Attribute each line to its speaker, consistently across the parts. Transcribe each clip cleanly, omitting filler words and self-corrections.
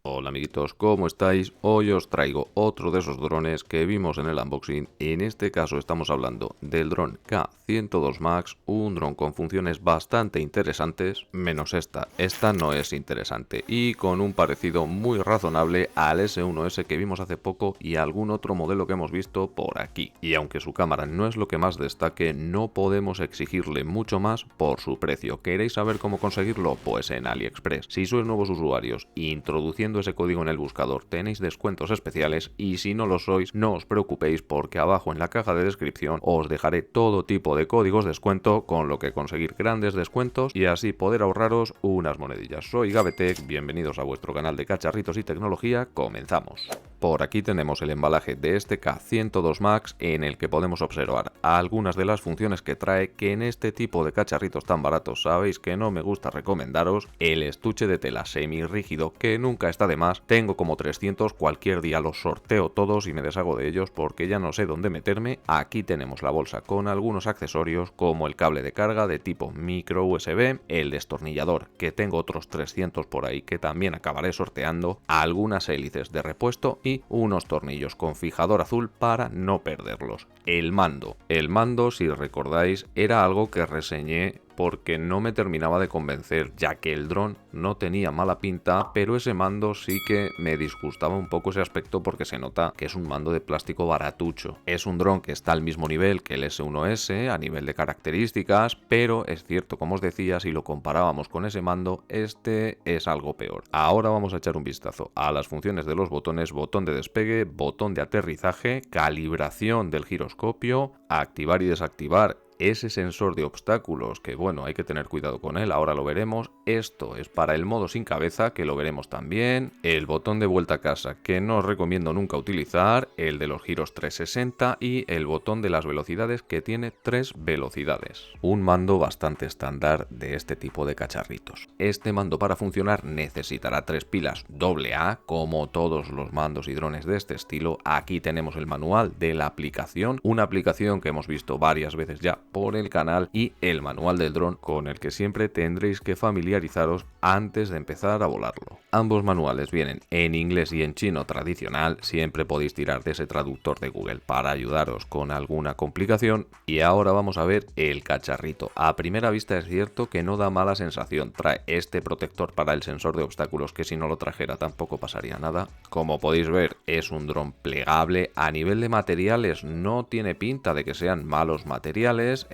Speaker 1: Hola amiguitos, ¿cómo estáis? Hoy os traigo otro de esos drones que vimos en el unboxing. En este caso estamos hablando del dron K102 Max, un dron con funciones bastante interesantes, menos esta no es interesante, y con un parecido muy razonable al S1S que vimos hace poco y algún otro modelo que hemos visto por aquí. Y aunque su cámara no es lo que más destaque, no podemos exigirle mucho más por su precio. ¿Queréis saber cómo conseguirlo? Pues en AliExpress. Si sois nuevos usuarios, introduciendo ese código en el buscador tenéis descuentos especiales, y si no lo sois no os preocupéis porque abajo en la caja de descripción os dejaré todo tipo de códigos de descuento con lo que conseguir grandes descuentos y así poder ahorraros unas monedillas. Soy Gavetech, bienvenidos a vuestro canal de cacharritos y tecnología, comenzamos. Por aquí tenemos el embalaje de este K102 Max en el que podemos observar algunas de las funciones que trae, que en este tipo de cacharritos tan baratos sabéis que no me gusta recomendaros. El estuche de tela semi-rígido que nunca está de más, tengo como 300, cualquier día los sorteo todos y me deshago de ellos porque ya no sé dónde meterme. Aquí tenemos la bolsa con algunos accesorios como el cable de carga de tipo micro USB, el destornillador que tengo otros 300 por ahí que también acabaré sorteando, algunas hélices de repuesto y unos tornillos con fijador azul para no perderlos. El mando, si recordáis, era algo que reseñé porque no me terminaba de convencer, ya que el dron no tenía mala pinta, pero ese mando sí que me disgustaba un poco ese aspecto porque se nota que es un mando de plástico baratucho. Es un dron que está al mismo nivel que el S1S a nivel de características, pero es cierto, como os decía, si lo comparábamos con ese mando, este es algo peor. Ahora vamos a echar un vistazo a las funciones de los botones: botón de despegue, botón de aterrizaje, calibración del giroscopio, activar y desactivar ese sensor de obstáculos que bueno, hay que tener cuidado con él, ahora lo veremos. Esto es para el modo sin cabeza, que lo veremos también. El botón de vuelta a casa, que no os recomiendo nunca utilizar, el de los giros 360 y el botón de las velocidades, que tiene 3 velocidades. Un mando bastante estándar de este tipo de cacharritos. Este mando, para funcionar, necesitará 3 pilas AA, como todos los mandos y drones de este estilo. Aquí tenemos el manual de la aplicación, una aplicación que hemos visto varias veces ya por el canal, y el manual del dron con el que siempre tendréis que familiarizaros antes de empezar a volarlo. Ambos manuales vienen en inglés y en chino tradicional, siempre podéis tirar de ese traductor de Google para ayudaros con alguna complicación. Y ahora vamos a ver el cacharrito. A primera vista es cierto que no da mala sensación, trae este protector para el sensor de obstáculos que si no lo trajera tampoco pasaría nada. Como podéis ver, es un dron plegable. A nivel de materiales no tiene pinta de que sean malos materiales,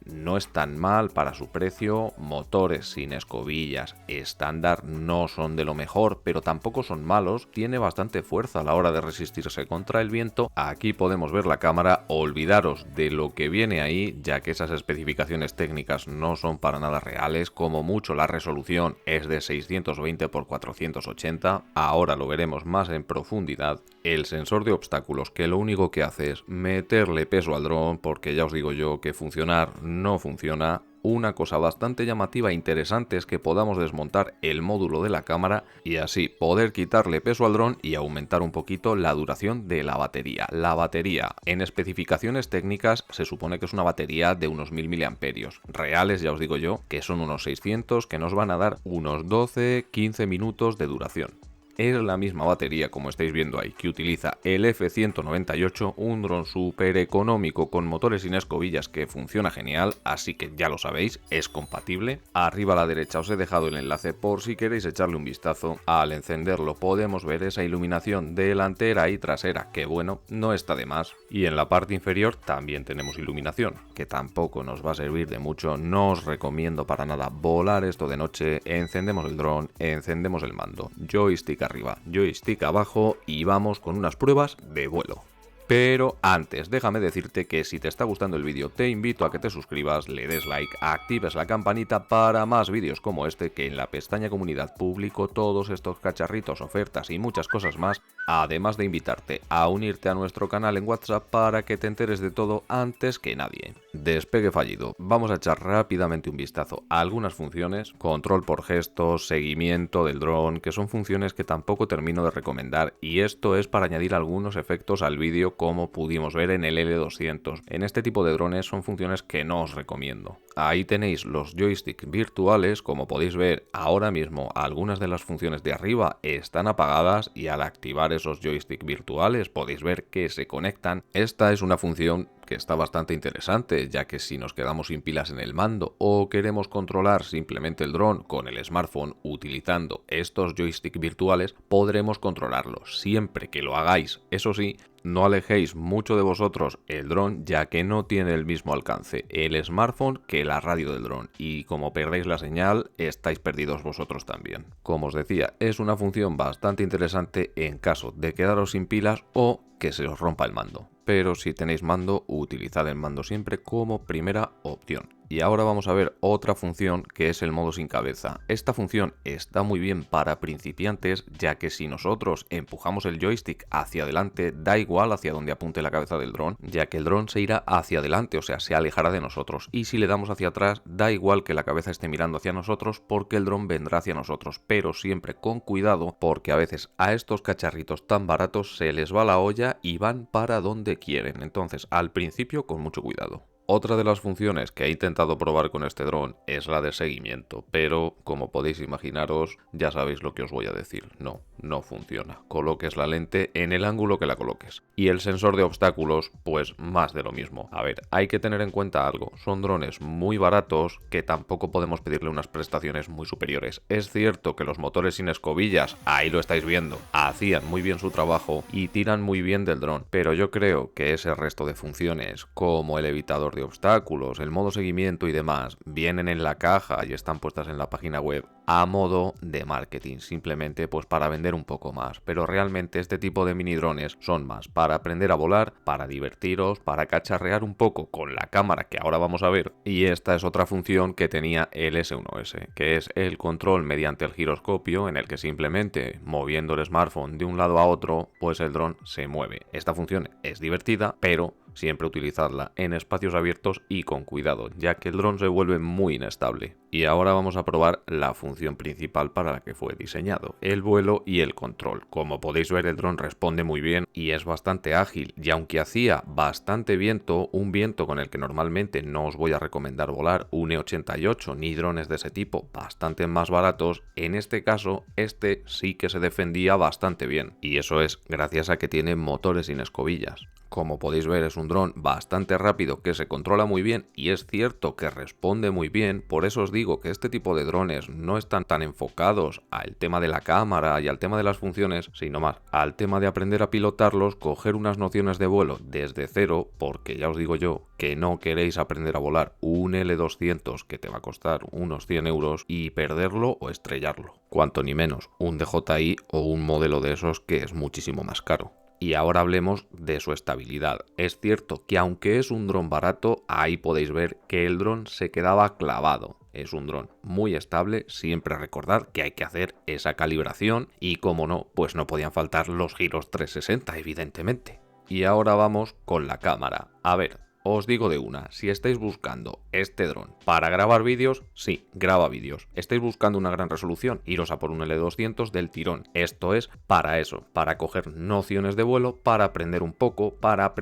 Speaker 1: no es tan mal para su precio. Motores sin escobillas estándar, no son de lo mejor, pero tampoco son malos. Tiene bastante fuerza a la hora de resistirse contra el viento. Aquí podemos ver la cámara, olvidaros de lo que viene ahí, ya que esas especificaciones técnicas no son para nada reales. Como mucho la resolución es de 620 x 480, ahora lo veremos más en profundidad. El sensor de obstáculos, que lo único que hace es meterle peso al dron, porque ya os digo yo que funcionar no funciona. Una cosa bastante llamativa e interesante es que podamos desmontar el módulo de la cámara y así poder quitarle peso al dron y aumentar un poquito la duración de la batería. La batería, en especificaciones técnicas, se supone que es una batería de unos 1000 mAh. Reales, ya os digo yo, que son unos 600, que nos van a dar unos 12-15 minutos de duración. Es la misma batería, como estáis viendo ahí, que utiliza el F198, un dron súper económico con motores sin escobillas que funciona genial, así que ya lo sabéis, es compatible. Arriba a la derecha os he dejado el enlace por si queréis echarle un vistazo. Al encenderlo podemos ver esa iluminación delantera y trasera, que bueno, no está de más. Y en la parte inferior también tenemos iluminación, que tampoco nos va a servir de mucho. No os recomiendo para nada volar esto de noche. Encendemos el dron, encendemos el mando, joystick arriba, joystick abajo y vamos con unas pruebas de vuelo. Pero antes, déjame decirte que si te está gustando el vídeo, te invito a que te suscribas, le des like, actives la campanita para más vídeos como este, que en la pestaña comunidad publico todos estos cacharritos, ofertas y muchas cosas más, además de invitarte a unirte a nuestro canal en WhatsApp para que te enteres de todo antes que nadie. Despegue fallido. Vamos a echar rápidamente un vistazo a algunas funciones: control por gestos, seguimiento del dron, que son funciones que tampoco termino de recomendar, y esto es para añadir algunos efectos al vídeo pero como pudimos ver en el L200. En este tipo de drones son funciones que no os recomiendo. Ahí tenéis los joysticks virtuales, como podéis ver ahora mismo algunas de las funciones de arriba están apagadas y al activar esos joysticks virtuales podéis ver que se conectan. Esta es una función que está bastante interesante, ya que si nos quedamos sin pilas en el mando o queremos controlar simplemente el dron con el smartphone utilizando estos joysticks virtuales, podremos controlarlos. Siempre que lo hagáis, eso sí, no alejéis mucho de vosotros el dron, ya que no tiene el mismo alcance el smartphone que la radio del dron, y como perdéis la señal, estáis perdidos vosotros también. Como os decía, es una función bastante interesante en caso de quedaros sin pilas o que se os rompa el mando. Pero si tenéis mando, utilizad el mando siempre como primera opción. Y ahora vamos a ver otra función que es el modo sin cabeza. Esta función está muy bien para principiantes, ya que si nosotros empujamos el joystick hacia adelante, da igual hacia donde apunte la cabeza del dron, ya que el dron se irá hacia adelante, o sea, se alejará de nosotros. Y si le damos hacia atrás, da igual que la cabeza esté mirando hacia nosotros, porque el dron vendrá hacia nosotros, pero siempre con cuidado, porque a veces a estos cacharritos tan baratos se les va la olla y van para donde quieren. Entonces, al principio, con mucho cuidado. Otra de las funciones que he intentado probar con este dron es la de seguimiento, pero como podéis imaginaros, ya sabéis lo que os voy a decir. No funciona. Coloques la lente en el ángulo que la coloques. Y el sensor de obstáculos, pues más de lo mismo. A ver, hay que tener en cuenta algo. Son drones muy baratos que tampoco podemos pedirle unas prestaciones muy superiores. Es cierto que los motores sin escobillas, ahí lo estáis viendo, hacían muy bien su trabajo y tiran muy bien del dron, pero yo creo que ese resto de funciones, como el evitador de obstáculos, el modo seguimiento y demás, vienen en la caja y están puestas en la página web a modo de marketing, simplemente pues para vender un poco más, pero realmente este tipo de mini drones son más para aprender a volar, para divertiros, para cacharrear un poco con la cámara que ahora vamos a ver, y esta es otra función que tenía el S1S, que es el control mediante el giroscopio, en el que simplemente moviendo el smartphone de un lado a otro, pues el dron se mueve. Esta función es divertida, pero siempre utilizadla en espacios abiertos y con cuidado, ya que el dron se vuelve muy inestable. Y ahora vamos a probar la función principal para la que fue diseñado, el vuelo y el control. Como podéis ver, el dron responde muy bien y es bastante ágil, y aunque hacía bastante viento, un viento con el que normalmente no os voy a recomendar volar, un E88 ni drones de ese tipo, bastante más baratos, en este caso este sí que se defendía bastante bien, y eso es gracias a que tiene motores sin escobillas. Como podéis ver, es un dron bastante rápido que se controla muy bien y es cierto que responde muy bien. Por eso os digo que este tipo de drones no están tan enfocados al tema de la cámara y al tema de las funciones, sino más al tema de aprender a pilotarlos, coger unas nociones de vuelo desde cero, porque ya os digo yo que no queréis aprender a volar un L200 que te va a costar unos 100 euros y perderlo o estrellarlo. Cuanto ni menos un DJI o un modelo de esos que es muchísimo más caro. Y ahora hablemos de su estabilidad. Es cierto que aunque es un dron barato, ahí podéis ver que el dron se quedaba clavado. Es un dron muy estable, siempre recordad que hay que hacer esa calibración y como no, pues no podían faltar los giros 360, evidentemente. Y ahora vamos con la cámara. A ver, os digo de una, si estáis buscando este dron para grabar vídeos, sí, graba vídeos. ¿Estáis buscando una gran resolución? Iros a por un L200 del tirón. Esto es para eso, para coger nociones de vuelo, para aprender un poco, para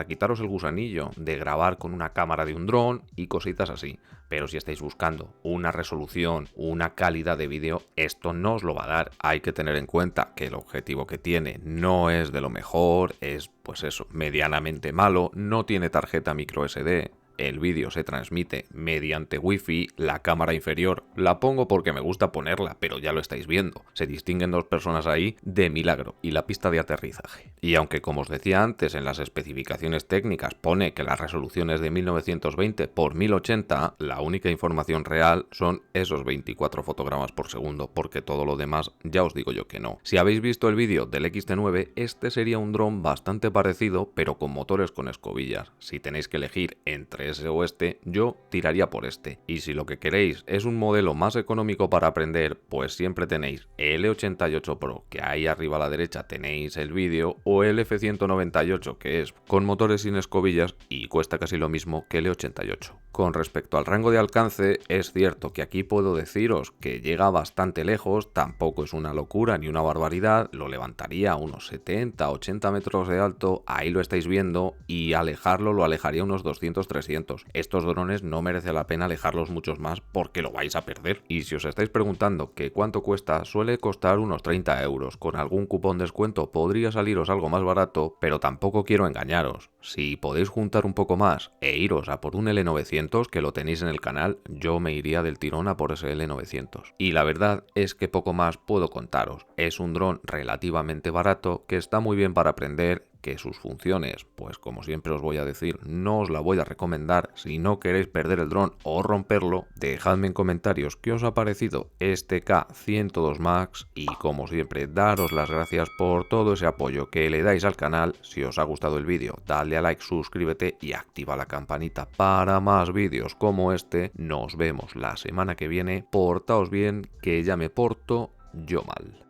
Speaker 1: quitaros el gusanillo de grabar con una cámara de un dron y cositas así. Pero si estáis buscando una resolución, una calidad de vídeo, esto no os lo va a dar. Hay que tener en cuenta que el objetivo que tiene no es de lo mejor, es pues eso, medianamente malo, no tiene tarjeta micro SD. El vídeo se transmite mediante wifi, la cámara inferior la pongo porque me gusta ponerla, pero ya lo estáis viendo, se distinguen dos personas ahí de milagro, y la pista de aterrizaje. Y aunque como os decía antes en las especificaciones técnicas pone que la resolución es de 1920 por 1080, la única información real son esos 24 fotogramas por segundo, porque todo lo demás ya os digo yo que no. Si habéis visto el vídeo del XT9, este sería un dron bastante parecido, pero con motores con escobillas. Si tenéis que elegir entre ese o este, yo tiraría por este. Y si lo que queréis es un modelo más económico para aprender, pues siempre tenéis el E88 Pro, que ahí arriba a la derecha tenéis el vídeo, o el F198, que es con motores sin escobillas y cuesta casi lo mismo que el E88. Con respecto al rango de alcance, es cierto que aquí puedo deciros que llega bastante lejos, tampoco es una locura ni una barbaridad, lo levantaría a unos 70-80 metros de alto, ahí lo estáis viendo, y alejarlo lo alejaría a unos 200-300. Estos drones no merece la pena alejarlos muchos más porque lo vais a perder. Y si os estáis preguntando que cuánto cuesta, suele costar unos 30 euros, con algún cupón descuento podría saliros algo más barato, pero tampoco quiero engañaros. Si podéis juntar un poco más e iros a por un L900, que lo tenéis en el canal, yo me iría del tirón a por ese L900. Y la verdad es que poco más puedo contaros. Es un dron relativamente barato que está muy bien para aprender, que sus funciones, pues como siempre os voy a decir, no os la voy a recomendar si no queréis perder el dron o romperlo. Dejadme en comentarios qué os ha parecido este K102 Max y como siempre daros las gracias por todo ese apoyo que le dais al canal. Si os ha gustado el vídeo, dale a like, suscríbete y activa la campanita para más vídeos como este. Nos vemos la semana que viene. Portaos bien, que ya me porto yo mal.